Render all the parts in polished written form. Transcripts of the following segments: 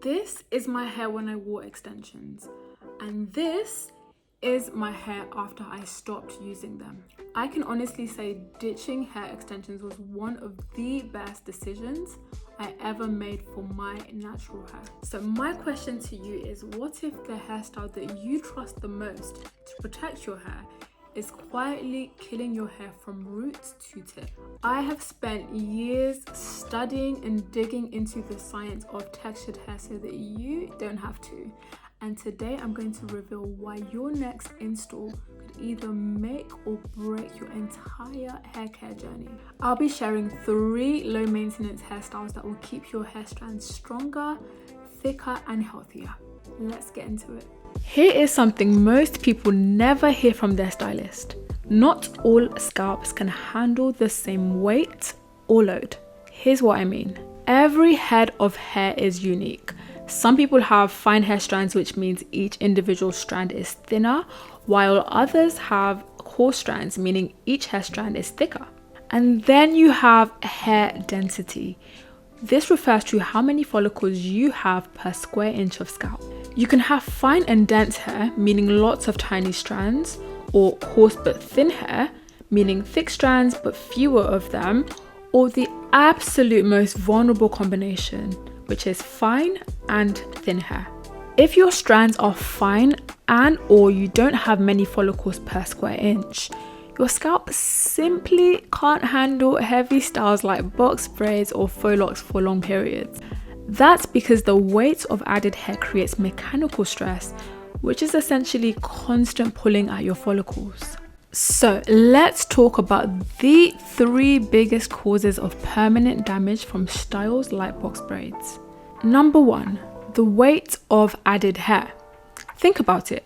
This is my hair when I wore extensions, and this is my hair after I stopped using them. I can honestly say ditching hair extensions was one of the best decisions I ever made for my natural hair. So my question to you is, what if the hairstyle that you trust the most to protect your hair is quietly killing your hair from roots to tip? I have spent years studying and digging into the science of textured hair so that you don't have to. And today I'm going to reveal why your next install could either make or break your entire hair care journey. I'll be sharing 3 low maintenance hairstyles that will keep your hair strands stronger, thicker and healthier. Let's get into it. Here is something most people never hear from their stylist. Not all scalps can handle the same weight or load. Here's what I mean. Every head of hair is unique. Some people have fine hair strands, which means each individual strand is thinner, while others have coarse strands, meaning each hair strand is thicker. And then you have hair density. This refers to how many follicles you have per square inch of scalp. You can have fine and dense hair, meaning lots of tiny strands, or coarse but thin hair, meaning thick strands but fewer of them, or the absolute most vulnerable combination, which is fine and thin hair. If your strands are fine or you don't have many follicles per square inch, your scalp simply can't handle heavy styles like box braids or faux locks for long periods. That's because the weight of added hair creates mechanical stress, which is essentially constant pulling at your follicles. So let's talk about the 3 biggest causes of permanent damage from styles like box braids. Number 1, the weight of added hair. Think about it.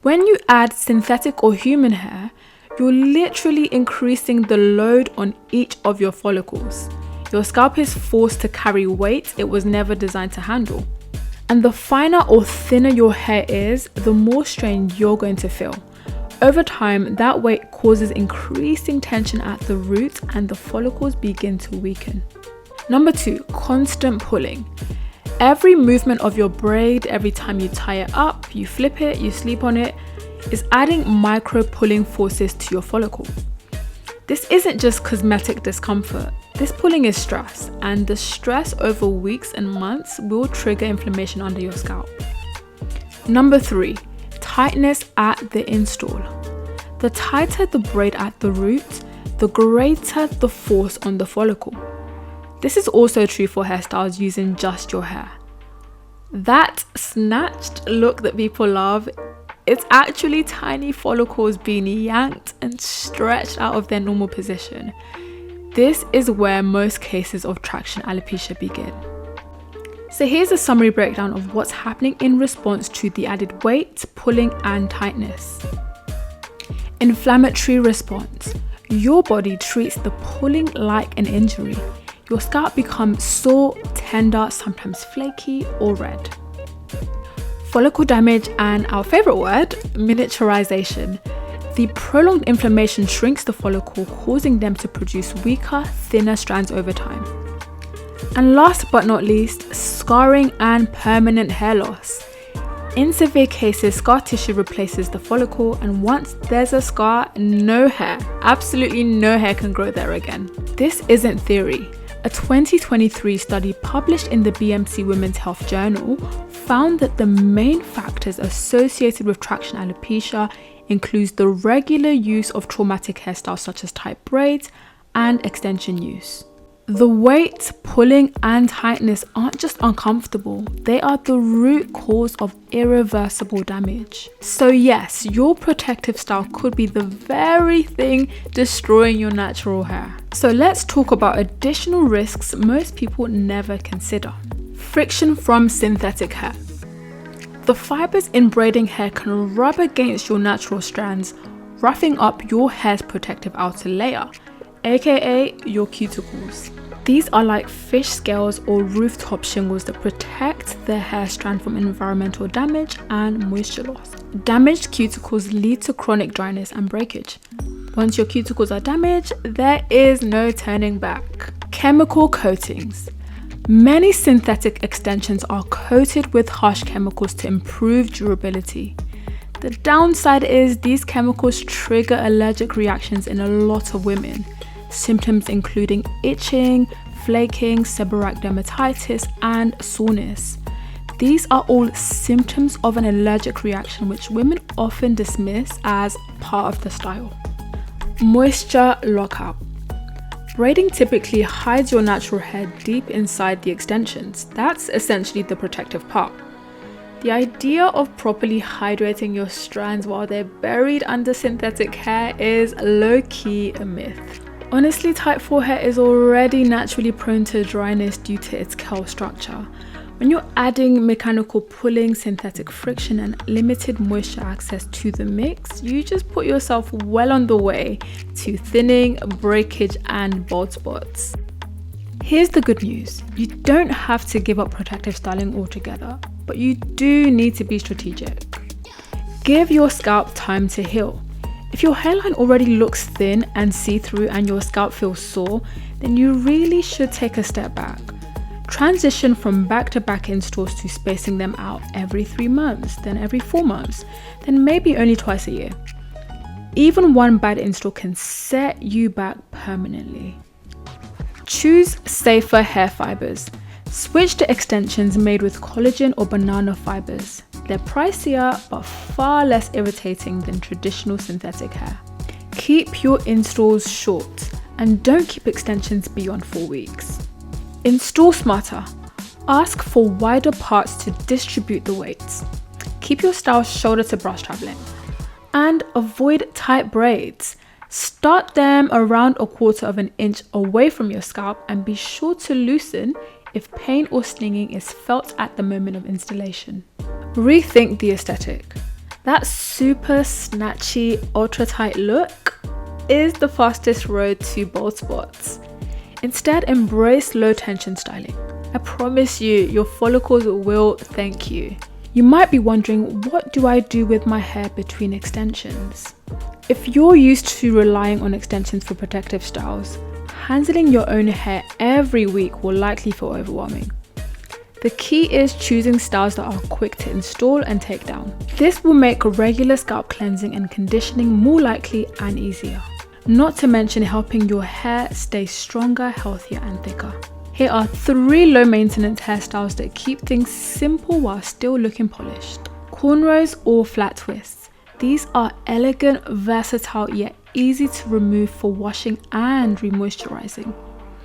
When you add synthetic or human hair, you're literally increasing the load on each of your follicles. Your scalp is forced to carry weight it was never designed to handle. And the finer or thinner your hair is, the more strain you're going to feel. Over time, that weight causes increasing tension at the root and the follicles begin to weaken. Number 2, constant pulling. Every movement of your braid, every time you tie it up, you flip it, you sleep on it, is adding micro pulling forces to your follicle. This isn't just cosmetic discomfort. This pulling is stress, and the stress over weeks and months will trigger inflammation under your scalp. Number 3, tightness at the install. The tighter the braid at the root, the greater the force on the follicle. This is also true for hairstyles using just your hair. That snatched look that people love, it's actually tiny follicles being yanked and stretched out of their normal position. This is where most cases of traction alopecia begin. So here's a summary breakdown of what's happening in response to the added weight, pulling and tightness. Inflammatory response. Your body treats the pulling like an injury. Your scalp becomes sore, tender, sometimes flaky or red. Follicle damage and our favorite word, miniaturization. The prolonged inflammation shrinks the follicle, causing them to produce weaker, thinner strands over time. And last but not least, scarring and permanent hair loss. In severe cases, scar tissue replaces the follicle, and once there's a scar, no hair, absolutely no hair can grow there again. This isn't theory. A 2023 study published in the BMC Women's Health Journal found that the main factors associated with traction alopecia includes the regular use of traumatic hairstyles such as tight braids and extension use. The weight, pulling and tightness aren't just uncomfortable, they are the root cause of irreversible damage. So yes, your protective style could be the very thing destroying your natural hair. So let's talk about additional risks most people never consider. Friction from synthetic hair. The fibers in braiding hair can rub against your natural strands, roughing up your hair's protective outer layer, aka your cuticles. These are like fish scales or rooftop shingles that protect the hair strand from environmental damage and moisture loss. Damaged cuticles lead to chronic dryness and breakage. Once your cuticles are damaged, there is no turning back. Chemical coatings. Many synthetic extensions are coated with harsh chemicals to improve durability. The downside is these chemicals trigger allergic reactions in a lot of women, symptoms including itching, flaking, seborrheic dermatitis, and soreness. These are all symptoms of an allergic reaction which women often dismiss as part of the style. Moisture lockout. Braiding typically hides your natural hair deep inside the extensions. That's essentially the protective part. The idea of properly hydrating your strands while they're buried under synthetic hair is low-key a myth. Honestly, type 4 hair is already naturally prone to dryness due to its curl structure. When you're adding mechanical pulling, synthetic friction, and limited moisture access to the mix, you just put yourself well on the way to thinning, breakage, and bald spots. Here's the good news. You don't have to give up protective styling altogether, but you do need to be strategic. Give your scalp time to heal. If your hairline already looks thin and see-through and your scalp feels sore, then you really should take a step back. Transition from back-to-back installs to spacing them out every 3 months, then every 4 months, then maybe only twice a year. Even one bad install can set you back permanently. Choose safer hair fibers. Switch to extensions made with collagen or banana fibers. They're pricier but far less irritating than traditional synthetic hair. Keep your installs short and don't keep extensions beyond 4 weeks. Install smarter. Ask for wider parts to distribute the weights. Keep your style shoulder to brush strap length. And avoid tight braids. Start them around 1/4 inch away from your scalp and be sure to loosen if pain or stinging is felt at the moment of installation. Rethink the aesthetic. That super snatchy, ultra tight look is the fastest road to bald spots. Instead, embrace low tension styling. I promise you, your follicles will thank you. You might be wondering, what do I do with my hair between extensions? If you're used to relying on extensions for protective styles, handling your own hair every week will likely feel overwhelming. The key is choosing styles that are quick to install and take down. This will make regular scalp cleansing and conditioning more likely and easier. Not to mention helping your hair stay stronger, healthier, and thicker. Here are 3 low maintenance hairstyles that keep things simple while still looking polished. Cornrows or flat twists. These are elegant, versatile, yet easy to remove for washing and remoisturizing.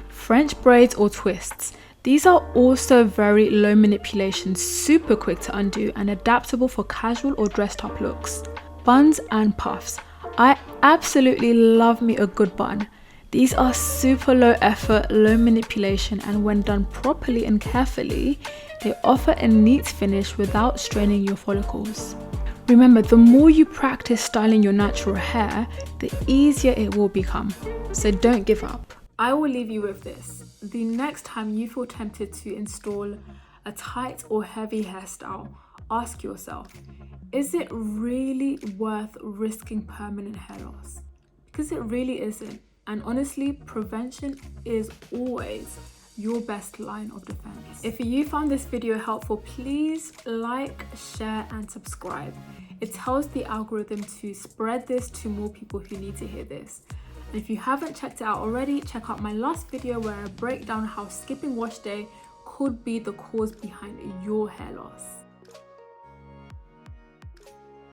French braids or twists. These are also very low manipulation, super quick to undo, and adaptable for casual or dressed up looks. Buns and puffs. I absolutely love me a good bun. These are super low effort, low manipulation, and when done properly and carefully, they offer a neat finish without straining your follicles. Remember, the more you practice styling your natural hair, the easier it will become. So don't give up. I will leave you with this. The next time you feel tempted to install a tight or heavy hairstyle, ask yourself, is it really worth risking permanent hair loss? Because it really isn't. And honestly, prevention is always your best line of defense. If you found this video helpful, please like, share, and subscribe. It tells the algorithm to spread this to more people who need to hear this. And if you haven't checked it out already, check out my last video where I break down how skipping wash day could be the cause behind your hair loss.